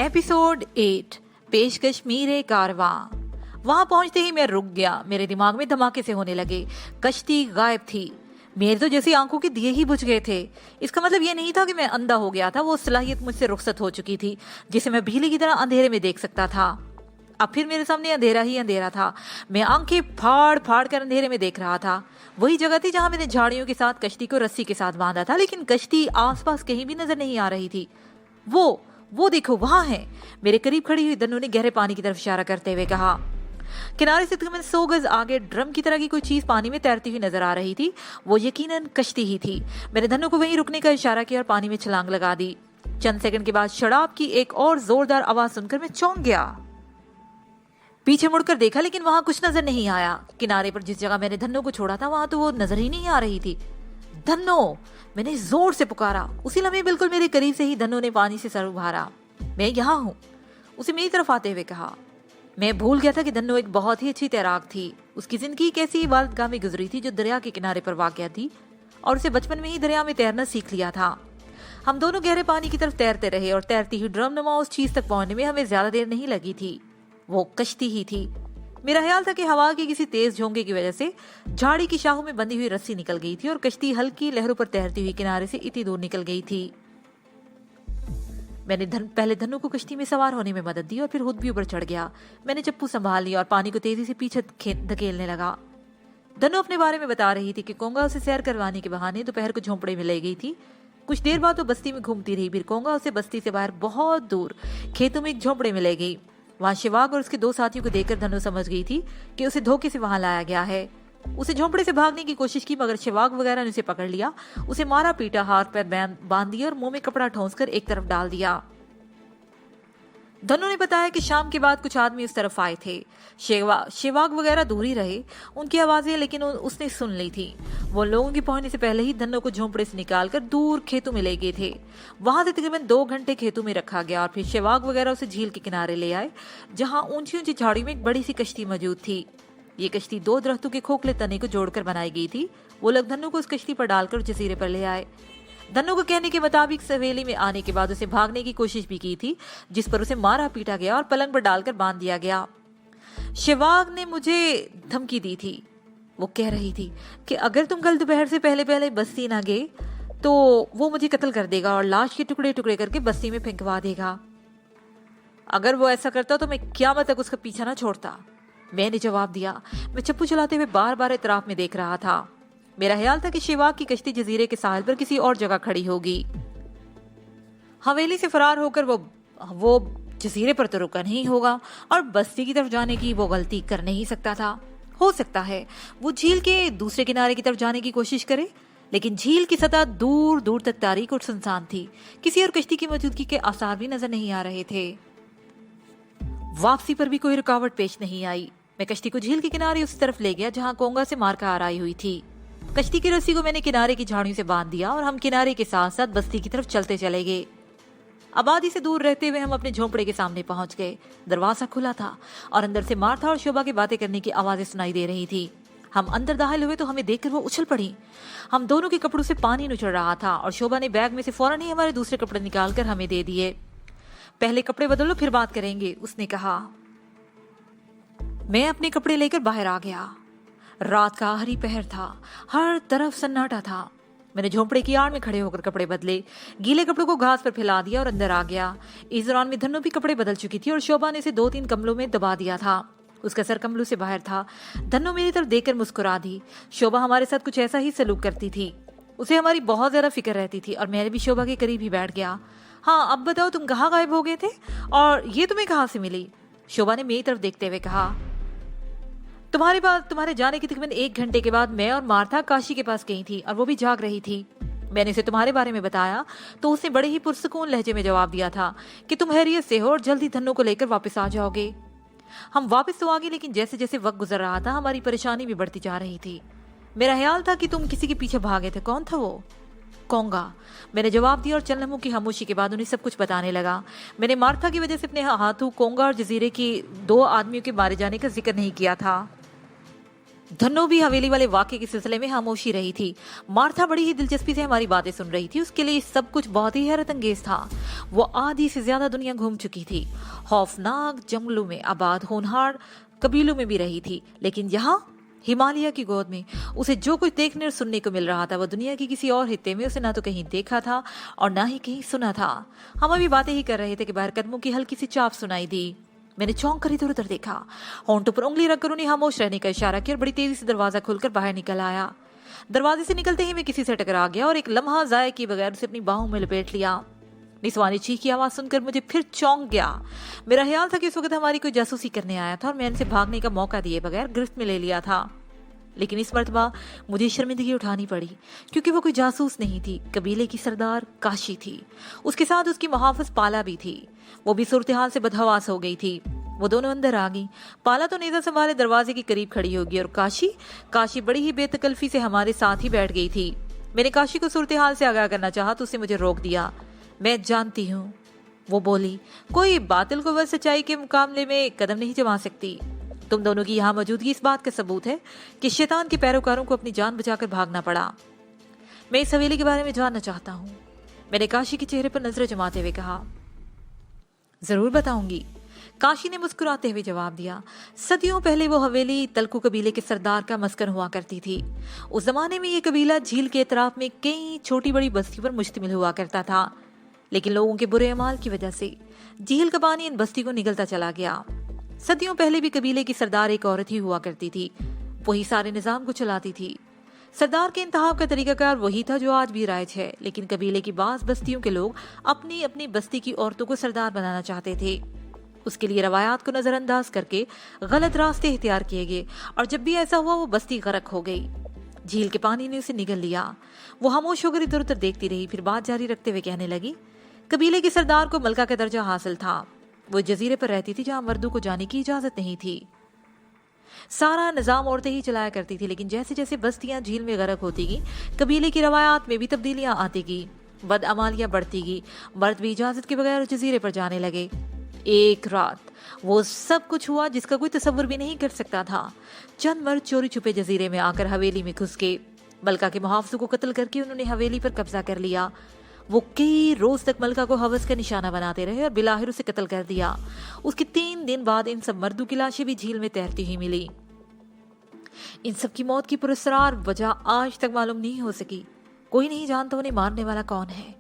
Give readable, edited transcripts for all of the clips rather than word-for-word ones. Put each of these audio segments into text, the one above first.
Episode 8 पेशकश मीरे कारवां। वहां पहुंचते ही मैं रुक गया। मेरे दिमाग में धमाके से होने लगे। कश्ती गायब थी। मेरे तो जैसी आंखों के दिए ही बुझ गए थे। इसका मतलब ये नहीं था कि मैं अंधा हो गया था, वो सलाहियत मुझसे रुखसत हो चुकी थी जिसे मैं बिजली की तरह अंधेरे में देख सकता था। अब फिर मेरे सामने अंधेरा ही अंधेरा था। मैं आंखें फाड़ फाड़ कर अंधेरे में देख रहा था। वही जगह थी जहां मैंने झाड़ियों के साथ कश्ती को रस्सी के साथ बांधा था, लेकिन कश्ती आसपास कहीं भी नजर नहीं आ रही थी। वो देखो वहां है। मेरे करीब खड़ी हुई धनु ने गहरे पानी की तरफ इशारा करते हुए कहा। किनारे से तकरीबन 100 गज आगे ड्रम की तरह की कोई चीज पानी में तैरती हुई नजर आ रही थी। वो यकीनन कश्ती ही थी। मैंने धनु को वहीं रुकने का इशारा किया और पानी में छलांग लगा दी। चंद सेकंड के बाद शराब की एक और जोरदार आवाज सुनकर मैं चौंक गया। पीछे मुड़कर देखा, लेकिन वहां कुछ नजर नहीं आया। किनारे पर जिस जगह मैंने धनु को छोड़ा था वहां तो वो नजर ही नहीं आ रही थी। धन्नो, मैंने जोर से पुकारा। उसी लम्हे बिल्कुल मेरे करीब से ही धन्नो ने पानी से सर उभारा। मैं यहाँ हूँ, उसे मेरी तरफ आते हुए कहा। मैं भूल गया था कि धन्नो एक बहुत ही अच्छी तैराक थी। उसकी जिंदगी एक ऐसी इबादतगाह में गुजरी थी जो दरिया के किनारे पर वाक़या थी, और उसे बचपन में ही दरिया में तैरना सीख लिया था। हम दोनों गहरे पानी की तरफ तैरते रहे और तैरती हुई ड्रम नुमा उस चीज तक पहुंचने में हमें ज्यादा देर नहीं लगी थी। वो कश्ती ही थी। मेरा ख्याल था कि हवा की किसी तेज झोंके की वजह से झाड़ी की शाखों में बंधी हुई रस्सी निकल गई थी और कश्ती हल्की लहरों पर तैरती हुई किनारे से इतनी दूर निकल गई थी। मैंने पहले धनु को कश्ती में सवार होने में मदद दी और फिर खुद भी ऊपर चढ़ गया। मैंने चप्पू संभाल लिया और पानी को तेजी से पीछे धकेलने लगा। धनु अपने बारे में बता रही थी कि कोंगा उसे सैर करवाने के बहाने दोपहर को झोंपड़े में ले गई थी। कुछ देर बाद वो बस्ती में घूमती रही। फिर कोंगा उसे बस्ती से बाहर बहुत दूर खेतों में एक झोंपड़े में ले गई। वहां शिवाग और उसके 2 साथियों को देखकर धनु समझ गई थी कि उसे धोखे से वहां लाया गया है। उसे झोंपड़े से भागने की कोशिश की, मगर शिवाग वगैरह ने उसे पकड़ लिया। उसे मारा पीटा, हाथ पैर बांध दिया और मुंह में कपड़ा ठोंसकर एक तरफ डाल दिया। धनु ने बताया कि शाम के बाद कुछ आदमी उस तरफ आए थे। शिवाग वगैरह दूर ही रहे, उनकी आवाजें लेकिन उसने सुन ली थी। वो लोगों के पहुंचने से पहले ही धनु को झोंपड़े से निकालकर दूर खेतों में ले गए थे। वहां से तकरीबन 2 घंटे खेतों में रखा गया और फिर शिवाग वगैरह उसे झील के किनारे ले आए, जहां ऊंची ऊंची झाड़ियों में एक बड़ी सी कश्ती मौजूद थी। ये कश्ती 2 दरख्तों के खोखले तने को जोड़कर बनाई गई थी। वो लोग धनु को उस कश्ती पर डालकर जजीरे पर ले आए। धनु को कहने के मुताबिक सवेली में आने के बाद उसे भागने की कोशिश भी की थी, जिस पर उसे मारा पीटा गया और पलंग पर डालकर बांध दिया गया। शिवाग ने मुझे धमकी दी थी। वो कह रही थी कि अगर तुम कल दोपहर से पहले पहले बस्ती ना गए तो वो मुझे कत्ल कर देगा और लाश के टुकड़े टुकड़े करके बस्ती में फेंकवा देगा। अगर वो ऐसा करता तो मैं क़यामत तक उसका पीछा ना छोड़ता, मैंने जवाब दिया। मैं चप्पू चलाते हुए बार बार इतराफ में देख रहा था। मेरा ख्याल था कि शिवाग की कश्ती जजीरे के साहिल पर किसी और जगह खड़ी होगी। हवेली से फरार होकर वो जजीरे पर तो रुका नहीं होगा और बस्ती की तरफ जाने की वो गलती कर नहीं सकता था। हो सकता है वो झील के दूसरे किनारे की तरफ जाने की कोशिश करे, लेकिन झील की सतह दूर दूर तक तारीक और सुनसान थी। किसी और कश्ती की मौजूदगी के आसार भी नजर नहीं आ रहे थे। वापसी पर भी कोई रुकावट पेश नहीं आई। मैं कश्ती को झील के किनारे उस तरफ ले गया जहां कोंगा से मार कार आई हुई थी। कश्ती की रस्सी को मैंने किनारे की झाड़ियों से बांध दिया और हम किनारे के साथ साथ बस्ती की तरफ चलते चले गए। आबादी से दूर रहते हुए हम अपने झोंपड़े के सामने पहुंच गए। दरवाजा खुला था और अंदर से मार्था और शोभा की बातें करने की आवाजें सुनाई दे रही थी। हम अंदर दाखिल हुए तो हमें देखकर वो उछल पड़ी। हम दोनों के कपड़ों से पानी निचड़ रहा था और शोभा ने बैग में से फौरन ही हमारे दूसरे कपड़े निकालकर हमें दे दिए। पहले कपड़े बदलो फिर बात करेंगे, उसने कहा। मैं अपने कपड़े लेकर बाहर आ गया। रात का आखिरी पहर था, हर तरफ सन्नाटा था। मैंने झोंपड़े की आड़ में खड़े होकर कपड़े बदले, गीले कपड़ों को घास पर फैला दिया और अंदर आ गया। इस दौरान में धनु भी कपड़े बदल चुकी थी और शोभा ने इसे 2-3 कमलों में दबा दिया था। उसका सर कमलों से बाहर था। धनु मेरी तरफ देखकर मुस्कुरा दी। शोभा हमारे साथ कुछ ऐसा ही सलूक करती थी। उसे हमारी बहुत ज्यादा फिक्र रहती थी और मैं भी शोभा के करीब ही बैठ गया। हाँ, अब बताओ तुम कहाँ गायब हो गए थे और ये तुम्हें कहाँ से मिली? शोभा ने मेरी तरफ देखते हुए कहा। तुम्हारे जाने के तकरीबन 1 घंटे के बाद मैं और मार्था काशी के पास गई थी और वो भी जाग रही थी। मैंने उसे तुम्हारे बारे में बताया तो उसने बड़े ही पुरसकून लहजे में जवाब दिया था कि तुम हैरियत से हो और जल्दी धनु को लेकर वापस आ जाओगे। हम वापस तो आ गए, लेकिन जैसे जैसे वक्त गुजर रहा था हमारी परेशानी भी बढ़ती जा रही थी। मेरा ख्याल था कि तुम किसी के पीछे भागे थे। कौन था वो? कोंगा, मैंने जवाब दिया और चंद लम्हों की खामोशी के बाद उन्हें सब कुछ बताने लगा। मैंने मार्था की वजह से अपने हाथों कोंगा और जजीरे की 2 आदमियों के मारे जाने का जिक्र नहीं किया था। धन्नोबी हवेली वाले वाक़े के सिलसिले में खामोशी रही थी। मार्था बड़ी ही दिलचस्पी से हमारी बातें सुन रही थी। उसके लिए सब कुछ बहुत ही हैरत अंगेज था। वो आधी से ज्यादा दुनिया घूम चुकी थी, खौफनाक जंगलों में आबाद होनहार कबीलों में भी रही थी, लेकिन यहाँ हिमालय की गोद में उसे जो कुछ देखने और सुनने को मिल रहा था वो दुनिया की किसी और हिस्से में उसे ना तो कहीं देखा था और ना ही कहीं सुना था। हम अभी बातें ही कर रहे थे कि बाहर कदमों की हल्की सी चाप सुनाई दी। मैंने चौंक कर इधर उधर देखा। होंठों पर उंगली रखकर उन्हें खामोश रहने का इशारा किया और बड़ी तेजी से दरवाजा खोलकर बाहर निकल आया। दरवाजे से निकलते ही मैं किसी से टकरा गया और एक लम्हा जाया किए बगैर उसे अपनी बाहों में लपेट लिया। निस्वानी चीख की आवाज सुनकर मुझे फिर चौंक गया। मेरा ख्याल था कि इस वक्त हमारी कोई जासूसी करने आया था और मैंने इसे भागने का मौका दिए बगैर गिरफ्त में ले लिया था। लेकिन इस मर्तबा मुझे शर्मिंदगी उठानी पड़ी, क्योंकि वो कोई जासूस नहीं थी, कबीले की सरदार काशी थी। उसके साथ उसकी मुहाफिज पाला भी थी। वो भी सूरत हाल से बदहवास हो गई थी। वो दोनों अंदर आ गई। पाला तो नेजा संभाले दरवाजे के करीब खड़ी होगी और काशी बड़ी ही बेतकल्फी से हमारे साथ ही बैठ गई थी। मैंने काशी को सूरत हाल से आगाह करना चाहा तो उसने मुझे रोक दिया। मैं जानती हूँ, वो बोली, कोई बातिल को बस सच्चाई के मुकाबले में कदम नहीं जमा सकती। तुम दोनों की यहाँ मौजूदगी इस बात का सबूत है कि शैतान के पैरोकारों को अपनी जान बचाकर भागना पड़ा। मैं इस हवेली के बारे में जानना चाहता हूँ, मैंने काशी के चेहरे पर नजरें जमाते हुए कहा। जरूर बताऊंगी, काशी ने मुस्कुराते हुए जवाब दिया। सदियों पहले वो हवेली तलकू कबीले के सरदार का मस्कन हुआ करती थी। उस जमाने में ये कबीला झील के इतराफ में कई छोटी बड़ी बस्तियों पर मुश्तमिल हुआ करता था, लेकिन लोगों के बुरे अमाल की वजह से झील का पानी इन बस्ती को निगलता चला गया। सदियों पहले भी कबीले की सरदार एक औरत ही हुआ करती थी। वही सारे निजाम को चलाती थी। सरदार के इंतखाब का तरीकाकार वही था जो आज भी राइज है, लेकिन कबीले की बास बस्तियों के लोग अपनी अपनी बस्ती की औरतों को सरदार बनाना चाहते थे। उसके लिए रवायात को नजरअंदाज करके गलत रास्ते इख्तियार किए गए और जब भी ऐसा हुआ वो बस्ती गर्क हो गई। झील के पानी ने उसे निगल लिया। वो खामोश होकर इधर उधर देखती रही, फिर बात जारी रखते हुए कहने लगी। कबीले के सरदार को मलका का दर्जा हासिल था। वो जजीरे पर रहती थी जहां मर्दों को जाने की इजाजत नहीं थी। सारा निजाम औरतें ही चलाया करती थी, लेकिन जैसे जैसे बस्तियां झील में गर्क होती गई, कबीले की रवायात में भी तब्दीलियां आती गई, बदअमालियां बढ़ती गई। मर्द भी इजाजत के बगैर जजीरे पर जाने लगे। एक रात वो सब कुछ हुआ जिसका कोई तसव्वुर भी नहीं कर सकता था। चंद मर्द चोरी छुपे जजीरे में आकर हवेली में घुस गए। मलका के मुहाफिजों को कत्ल करके उन्होंने हवेली पर कब्जा कर लिया। वो कई रोज तक मलका को हवस का निशाना बनाते रहे और बिलाहिर उसे कत्ल कर दिया। उसके 3 दिन बाद इन सब मर्दों की लाशें भी झील में तैरती हुई मिली। इन सब की मौत की पुरस्कार वजह आज तक मालूम नहीं हो सकी। कोई नहीं जानता उन्हें मारने वाला कौन है।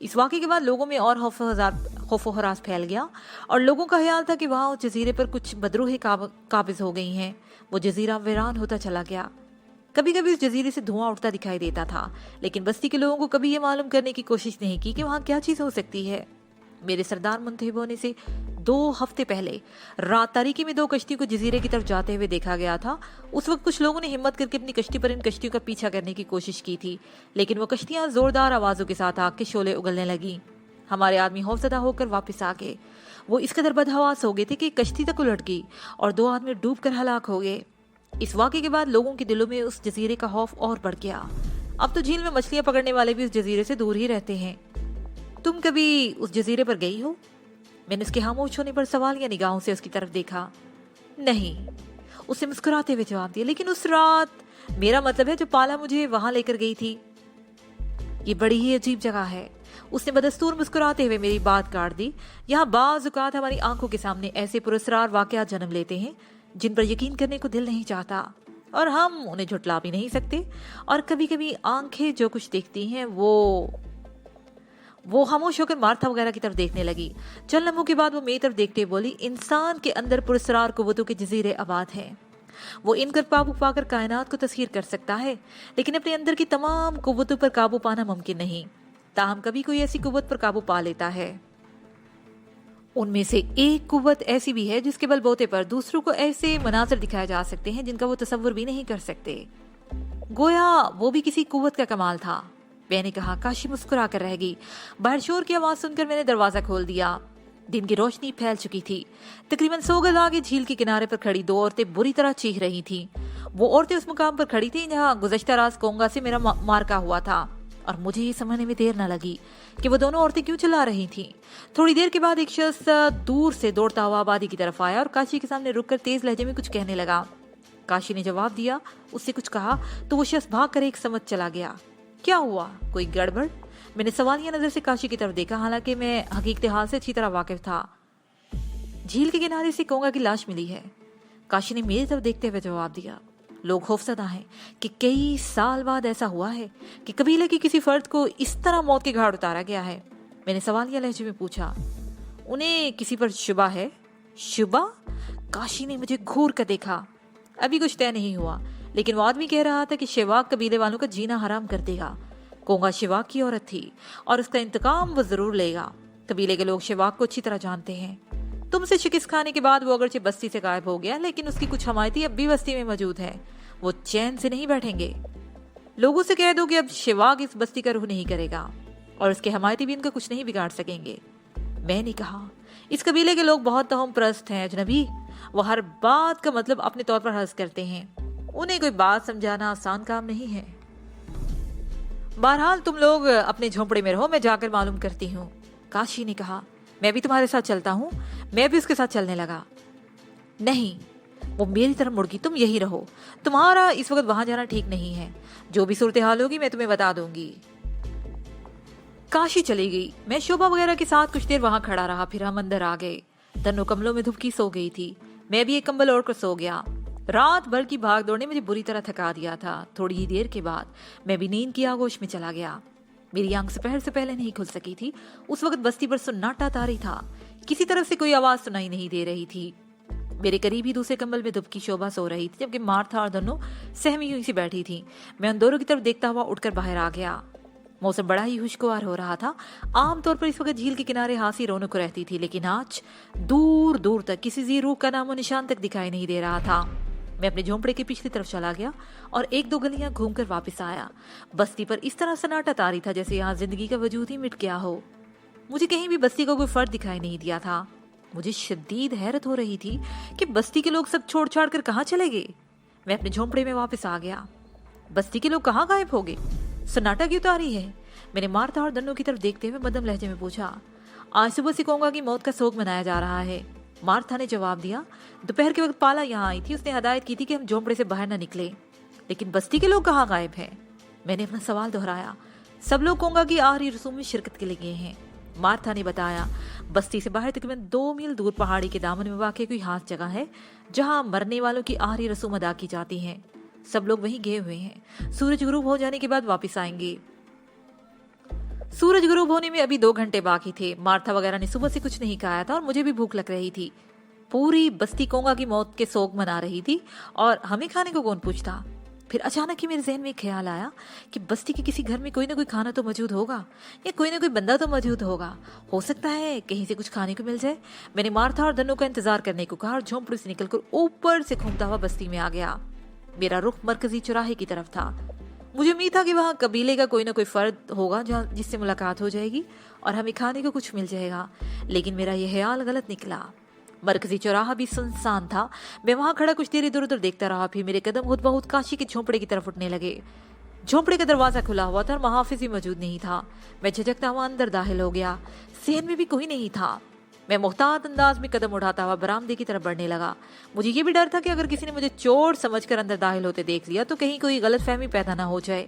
इस वाक़े के बाद लोगों में और खौफ हरास फैल गया और लोगों का ख्याल था कि वहां उस जजीरे पर कुछ बदरूहें काबिज हो गई हैं। वो जजीरा वीरान होता चला गया। कभी कभी उस जजीरे से धुआं उठता दिखाई देता था, लेकिन बस्ती के लोगों को कभी ये मालूम करने की कोशिश नहीं की कि वहां क्या चीज हो सकती है। मेरे सरदार मुंतहिब होने से 2 हफ्ते पहले रात तारीकी में 2 कश्तियों को जजीरे की तरफ जाते हुए देखा गया था। उस वक्त कुछ लोगों ने हिम्मत करके अपनी कश्ती पर इन कश्तियों का पीछा करने की कोशिश की थी, लेकिन वो कश्तियां जोरदार आवाजों के साथ आग के शोले उगलने लगी। हमारे आदमी खौफजदा होकर वापस आ गए। वो इस कदर बदहवास हो गए थे कि कश्ती तक उलट गई और 2 आदमी डूब कर हलाक हो गए। इस वाक़े के बाद लोगों के दिलों में उस जजीरे का खौफ और बढ़ गया। अब तो झील में मछलियां पकड़ने वाले भी उस जजीरे से दूर ही रहते हैं। तुम कभी उस जजीरे पर गई हो? मैंने उसके खामोश होने पर सवाल या निगाहों से उसकी तरफ देखा। नहीं, उसने मुस्कुराते हुए जवाब दिया। लेकिन उस रात, मेरा मतलब है जो पाला मुझे वहां लेकर गई थी, ये बड़ी ही अजीब जगह है। उसने बदस्तूर मुस्कुराते हुए मेरी बात काट दी। यहाँ बाज़ औक़ात हमारी आंखों के सामने ऐसे पुरस्कार वाक़यात जन्म लेते हैं जिन पर यकीन करने को दिल नहीं चाहता और हम उन्हें झुटला भी नहीं सकते। और कभी कभी आंखें जो कुछ देखती हैं वो खामोश होकर मार्था वगैरह की तरफ देखने लगी। चंद लम्हों के बाद वो मेरी तरफ देखते बोली, इंसान के अंदर पुरस्कार कुव्वतों के जजीरे आबाद हैं। वो इन कर काबू पाकर कायनात को तस्खीर कर सकता है, लेकिन अपने अंदर की तमाम कुव्वतों पर काबू पाना मुमकिन नहीं। ताहम कभी कोई ऐसी कुव्वत पर काबू पा लेता है। उनमें से एक कुव्वत ऐसी भी है जिसके बलबूते पर दूसरों को ऐसे मनाजर दिखाए जा सकते हैं जिनका वो तसव्वुर भी नहीं कर सकते। गोया वो भी किसी कुव्वत का कमाल था, मैंने कहा। काशी मुस्कुरा कर रह गई। बाहर शोर की आवाज सुनकर मैंने दरवाजा खोल दिया। दिन की रोशनी फैल चुकी थी। तकरीबन 100 गज आगे झील के किनारे पर खड़ी 2 औरतें बुरी तरह चीख रही थीं। वो औरतें उस मुकाम पर खड़ी थीं जहां गुज़श्ता रात कोंगा से मेरा मार्का हुआ था। और मुझे ये समझने में देर न लगी कि वो दोनों औरतें क्यों चिल्ला रही थीं। थोड़ी देर के बाद एक शख्स दूर से दौड़ता हुआ आबादी की तरफ आया और काशी के सामने रुककर तेज लहजे में कुछ कहने लगा। काशी ने जवाब दिया, उससे कुछ कहा तो वो शख्स भाग कर एक समझ चला गया। क्या हुआ, कोई गड़बड़? मैंने सवालिया नजर से काशी की तरफ देखा, हालांकि मैं हकीकत हाल से अच्छी तरह वाकिफ था। झील के किनारे से कोंगा की लाश मिली है, काशी ने मेरी तरफ देखते हुए जवाब दिया। लोग खौफजदा हैं कि कई साल बाद ऐसा हुआ है कि कबीले के किसी फर्द को इस तरह मौत के घाट उतारा गया है। मैंने सवालिया लहजे में पूछा, उन्हें किसी पर शुबा है? शुबा? काशी ने मुझे घूर कर देखा। अभी कुछ तय नहीं हुआ, लेकिन वो आदमी कह रहा था कि शेवाग कबीले वालों का जीना हराम कर देगा। कोंगा शेवाग की औरत थी और उसका इंतकाम वो जरूर लेगा। कबीले के लोग शेवाग को अच्छी तरह जानते हैं। तुमसे शिकस्त खाने के बाद वो अगरचे बस्ती से गायब हो गया, लेकिन उसकी कुछ हमायती अब भी बस्ती में मौजूद है। वो चैन से नहीं बैठेंगे। लोगों से कह दो कि अब शेवाग इस बस्ती का रुख नहीं करेगा और उसके हमायती भी इनका कुछ नहीं बिगाड़ सकेंगे। मैंने कहा, इस कबीले के लोग बहुत तहम प्रस्त हैं अजनबी। वो हर बात का मतलब अपने तौर पर हर्ज करते हैं। उन्हें कोई बात समझाना आसान काम नहीं है। बहरहाल तुम लोग अपने झोंपड़े में रहो, मैं जाकर मालूम करती हूँ। काशी ने कहा, मैं भी तुम्हारे साथ चलता हूँ। मैं भी उसके साथ चलने लगा। नहीं, वो मेरी तरफ मुड़ गई, तुम यही रहो। तुम्हारा इस वक्त वहां जाना ठीक नहीं है। जो भी सूरत हाल होगी मैं तुम्हें बता दूंगी। काशी चली गई। मैं शोभा वगैरह के साथ कुछ देर वहां खड़ा रहा, फिर हम अंदर आ गए। तन्नू कमलों में धुपकी सो गई थी। मैं भी एक कंबल ओढ़ कर सो गया। रात भर की भाग दौड़ ने मुझे बुरी तरह थका दिया था। थोड़ी ही देर के बाद मैं भी नींद की आगोश में चला गया। मेरी आंख दोपहर से पहले नहीं खुल सकी थी। उस वक्त बस्ती पर सन्नाटा तारी था। किसी तरफ से कोई आवाज सुनाई नहीं दे रही थी। मेरे करीब ही दूसरे कंबल में दुबकी शोभा सो रही थी, जबकि मार्था और दोनों सहमी हुई सी बैठी थी। मैं उन दोनों की तरफ देखता हुआ उठकर बाहर आ गया। मौसम बड़ा ही खुशगवार हो रहा था। आमतौर पर इस वक्त झील के किनारे हासी रौनक रहती थी, लेकिन आज दूर दूर तक किसी जी रूह का नामो निशान तक दिखाई नहीं दे रहा था। मैं अपने झोंपड़े के पिछली तरफ चला गया और एक दो गलियां घूमकर वापस आया। बस्ती पर इस तरह सन्नाटा तारी था जैसे यहाँ जिंदगी का वजूद ही मिट गया हो। मुझे कहीं भी बस्ती का कोई फर्द दिखाई नहीं दिया था। मुझे शदीद हैरत हो रही थी कि बस्ती के लोग सब छोड़ छाड़ कर कहाँ चले गए। मैं अपने झोंपड़े में वापस आ गया। बस्ती के लोग कहाँ गायब हो गए? सन्नाटा क्यों तारी है? मैंने मार्था और दन्नू की तरफ देखते हुए मध्यम लहजे में पूछा। आज सुबह से कोंगा की मौत का शोक मनाया जा रहा है, मार्था ने जवाब दिया। दोपहर के वक्त पाला यहाँ आई थी। उसने हदायत की थी कि हम झोंपड़े से बाहर न निकले। लेकिन बस्ती के लोग कहाँ गायब हैं? मैंने अपना सवाल दोहराया। सब लोग कोंगा की आखिरी रसूम में शिरकत के लिए गए हैं, मार्था ने बताया। बस्ती से बाहर तकरीबन 2 मील दूर पहाड़ी के दामन में वाक़ कोई खास जगह है जहाँ मरने वालों की आखिरी रसूम अदा की जाती हैं। सब लोग वहीं गए हुए हैं। सूरज गुरूब हो जाने के बाद वापस आएंगे। सूरज गुरूब होने में अभी 2 घंटे बाकी थे। मार्था वगैरह ने सुबह से कुछ नहीं खाया था और मुझे भी भूख लग रही थी। पूरी बस्ती कोंगा की मौत के शोक मना रही थी और हमें खाने को कौन पूछता। फिर अचानक ही मेरे जहन में ख्याल आया कि बस्ती के किसी घर में कोई ना कोई खाना तो मौजूद होगा या कोई ना कोई बंदा तो मौजूद होगा। हो सकता है कहीं से कुछ खाने को मिल जाए। मैंने मार्था और दन्नू का इंतजार करने को कहा और झोंपड़ी से निकलकर ऊपर से घूमता हुआ बस्ती में आ गया। मेरा रुख मरकजी चौराहे की तरफ था। मुझे उम्मीद था कि वहाँ कबीले का कोई ना कोई फर्द होगा जिससे मुलाकात हो जाएगी और हमें खाने को कुछ मिल जाएगा, लेकिन मेरा यह ख्याल गलत निकला। मरकजी चौराहा भी सुनसान था। मैं वहां खड़ा कुछ देर इधर उधर देखता रहा। फिर मेरे कदम खुद बहुत काशी के झोंपड़े की तरफ उठने लगे। झोंपड़े का दरवाजा खुला हुआ था और महाफिज भी मौजूद नहीं था। मैं झिझकता हुआ अंदर दाखिल हो गया। सहन में भी कोई नहीं था। मैं मुख्तात अंदाज में कदम उठाता हुआ बरामदे की तरफ बढ़ने लगा। मुझे ये भी डर था कि अगर किसी ने मुझे चोर समझकर अंदर दाखिल होते देख लिया तो कहीं कोई गलतफहमी पैदा ना हो जाए।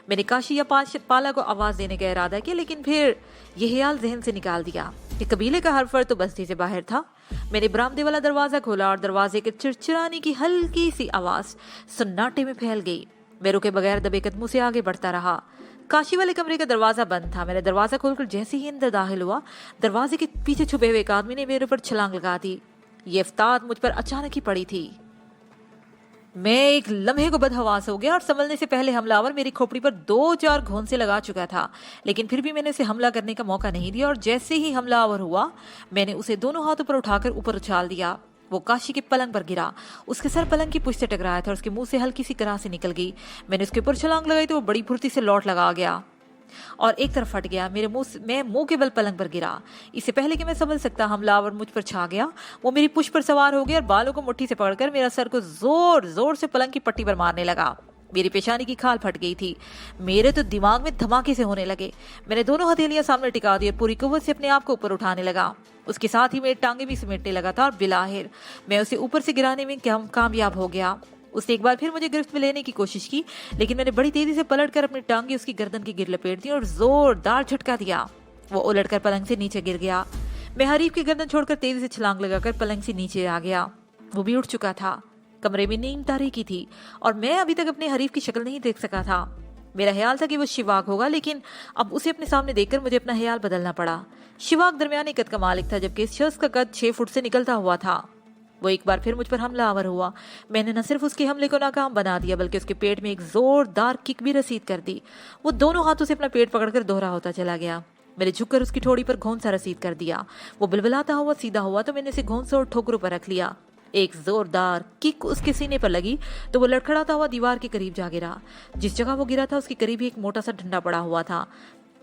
मैंने काशी या पाला को आवाज देने का इरादा किया, लेकिन फिर यह ख्याल जहन से निकाल दिया कि कबीले का हर फर्द तो बस्ती से बाहर था। मैंने बरामदे वाला दरवाजा खोला और दरवाजे के चिरचिराने की हल्की सी आवाज सन्नाटे में फैल गई। मैं रुके बगैर दबे कदमों से आगे बढ़ता रहा। काशी वाले कमरे का दरवाजा बंद था। मैंने दरवाजा खोलकर जैसे ही अंदर दाखिल हुआ, दरवाजे के पीछे छुपे हुए एक आदमी ने मेरे ऊपर छलांग लगा दी। ये इफ्तात मुझ पर अचानक ही पड़ी थी। मैं एक लम्हे को बदहवास हो गया और संभलने से पहले हमलावर मेरी खोपड़ी पर 2-4 घोंसे लगा चुका था, लेकिन फिर भी मैंने उसे हमला करने का मौका नहीं दिया और जैसे ही हमलावर हुआ मैंने उसे दोनों हाथों पर उठाकर ऊपर उछाल दिया। वो काशी के पलंग पर गिरा। उसके सर पलंग की पुष्ट से टकराया था और उसके मुंह से हल्की सी कराह से निकल गई। मैंने उसके ऊपर छलांग लगाई तो वो बड़ी फुर्ती से लौट लगा गया और एक तरफ फट गया। मैं मुंह के बल पलंग पर गिरा। इससे पहले कि मैं समझ सकता हमलावर मुझ पर छा गया। वो मेरी पुष्ट पर सवार हो गया और बालों को मुट्ठी से पकड़कर मेरा सर को जोर जोर से पलंग की पट्टी पर मारने लगा। मेरी पेशानी की खाल फट गई थी। मेरे तो दिमाग में धमाके से होने लगे। मैंने दोनों हथेलियां सामने टिका दी और पूरी कुव्वत से अपने आप को ऊपर उठाने लगा। उसके साथ ही मेरी टांगे भी समेटने लगा था और बिलाहिर मैं उसे ऊपर से गिराने में कामयाब हो गया। उसने एक बार फिर मुझे गिरफ्त में लेने की कोशिश की, लेकिन मैंने बड़ी तेजी से पलटकर अपनी टांगे उसकी गर्दन की गिर लपेट दी और जोरदार झटका दिया। वो उलटकर पलंग से नीचे गिर गया। मैं हरीफ की गर्दन छोड़कर तेजी से छलांग लगाकर पलंग से नीचे आ गया। वो भी उठ चुका था। कमरे में नीम तारीकी थी और मैं अभी तक अपने हरीफ की शक्ल नहीं देख सका था। मेरा ख्याल था कि वो शिवाक होगा, लेकिन अब उसे अपने सामने देखकर मुझे अपना ख्याल बदलना पड़ा। शिवाक दरमियाने कद का मालिक था, जबकि इस शख्स का कद 6 फुट से निकलता हुआ था। वो एक बार फिर मुझ पर हमलावर हुआ। मैंने न सिर्फ उसके हमले को नाकाम बना दिया, बल्कि उसके पेट में एक जोरदार किक भी रसीद कर दी। वो दोनों हाथों से अपना पेट पकड़कर दोहरा होता चला गया। मैंने झुककर उसकी ठोड़ी पर घोंसा रसीद कर दिया। वो बिलबिलाता हुआ सीधा हुआ तो मैंने उसे घोंसों और ठोकरों पर रख लिया। एक जोरदार किक उसके सीने पर लगी तो वो लड़खड़ाता हुआ दीवार के करीब जा गिरा। जिस जगह वो गिरा था उसके करीब ही एक मोटा सा डंडा पड़ा हुआ था।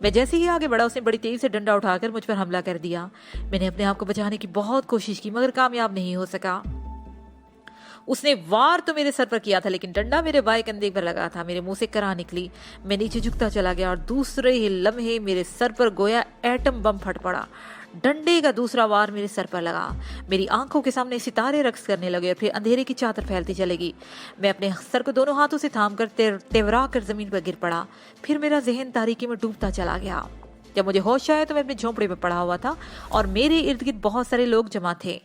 मैं जैसे ही आगे बढ़ा, उसने बड़ी तेजी से डंडा उठाकर मुझ पर हमला कर दिया। मैंने अपने आप को बचाने की बहुत कोशिश की, मगर कामयाब नहीं हो सका। उसने वार तो मेरे सर पर किया था, लेकिन डंडा मेरे बाएं कंधे पर लगा था। मेरे मुंह से कराह निकली। मैं नीचे झुकता चला गया और दूसरे ही लम्हे मेरे सर पर गोया एटम बम फट पड़ा। डंडे का दूसरा वार मेरे सर पर लगा। मेरी आंखों के सामने सितारे रक्स करने लगे और फिर अंधेरे की चादर फैलती चलेगी। मैं अपने सर को दोनों हाथों से थामकर तेवरा कर जमीन पर गिर पड़ा। फिर मेरा जहन तारीकी में डूबता चला गया। जब मुझे होश आया तो मैं अपने झोंपड़े में पड़ा हुआ था और मेरे इर्द गिर्द बहुत सारे लोग जमा थे।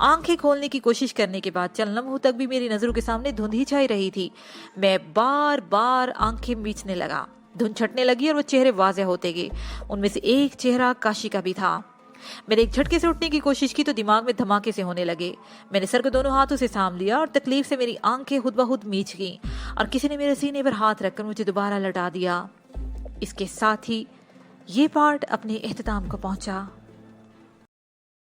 आंखें खोलने की कोशिश करने के बाद चंद लम्हों तक भी मेरी नजरों के सामने धुंध ही छाई रही थी। मैं बार बार आंखें मीचने लगा। धुंध छटने लगी और वो चेहरे वाज़ेह होते गए। उनमें से एक चेहरा काशी का भी था। मैंने एक झटके से उठने की कोशिश की तो दिमाग में धमाके से होने लगे। मैंने सर को दोनों हाथों से थाम लिया और तकलीफ से मेरी आंखें खुद ब खुद मीच गईं और किसी ने मेरे सीने पर हाथ रखकर मुझे दोबारा लटा दिया। इसके साथ ही ये पार्ट अपने इख्तिताम को पहुंचा।